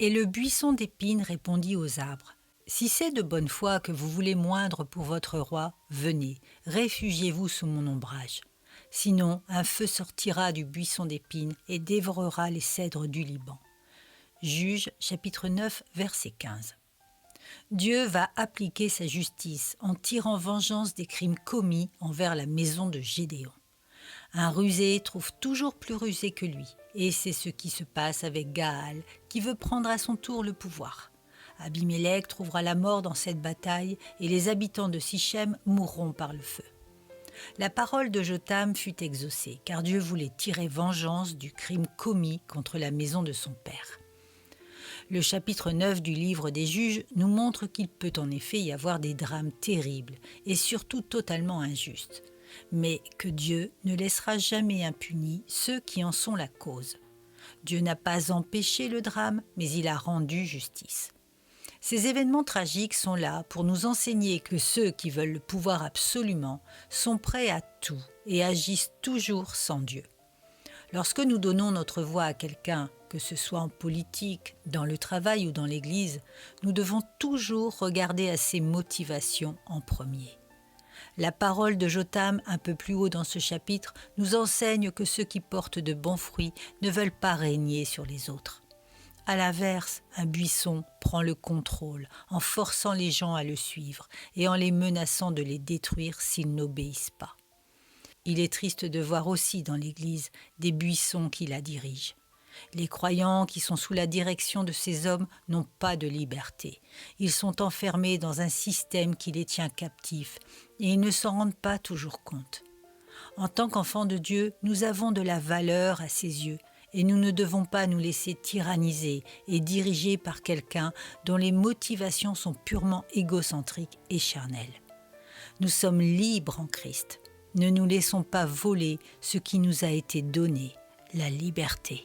Et le buisson d'épines répondit aux arbres. Si c'est de bonne foi que vous voulez moindre pour votre roi, venez, réfugiez-vous sous mon ombrage. Sinon, un feu sortira du buisson d'épines et dévorera les cèdres du Liban. Juges, chapitre 9, verset 15. Dieu va appliquer sa justice en tirant vengeance des crimes commis envers la maison de Gédéon. Un rusé trouve toujours plus rusé que lui, et c'est ce qui se passe avec Gaal, qui veut prendre à son tour le pouvoir. Abimélec trouvera la mort dans cette bataille, et les habitants de Sichem mourront par le feu. La parole de Jotham fut exaucée, car Dieu voulait tirer vengeance du crime commis contre la maison de son père. Le chapitre 9 du livre des Juges nous montre qu'il peut en effet y avoir des drames terribles et surtout totalement injustes, mais que Dieu ne laissera jamais impunis ceux qui en sont la cause. Dieu n'a pas empêché le drame, mais il a rendu justice. Ces événements tragiques sont là pour nous enseigner que ceux qui veulent le pouvoir absolument sont prêts à tout et agissent toujours sans Dieu. Lorsque nous donnons notre voix à quelqu'un, que ce soit en politique, dans le travail ou dans l'Église, nous devons toujours regarder à ses motivations en premier. La parole de Jotham, un peu plus haut dans ce chapitre, nous enseigne que ceux qui portent de bons fruits ne veulent pas régner sur les autres. À l'inverse, un buisson prend le contrôle en forçant les gens à le suivre et en les menaçant de les détruire s'ils n'obéissent pas. Il est triste de voir aussi dans l'Église des buissons qui la dirigent. Les croyants qui sont sous la direction de ces hommes n'ont pas de liberté. Ils sont enfermés dans un système qui les tient captifs et ils ne s'en rendent pas toujours compte. En tant qu'enfants de Dieu, nous avons de la valeur à ses yeux et nous ne devons pas nous laisser tyranniser et diriger par quelqu'un dont les motivations sont purement égocentriques et charnelles. Nous sommes libres en Christ. Ne nous laissons pas voler ce qui nous a été donné, la liberté.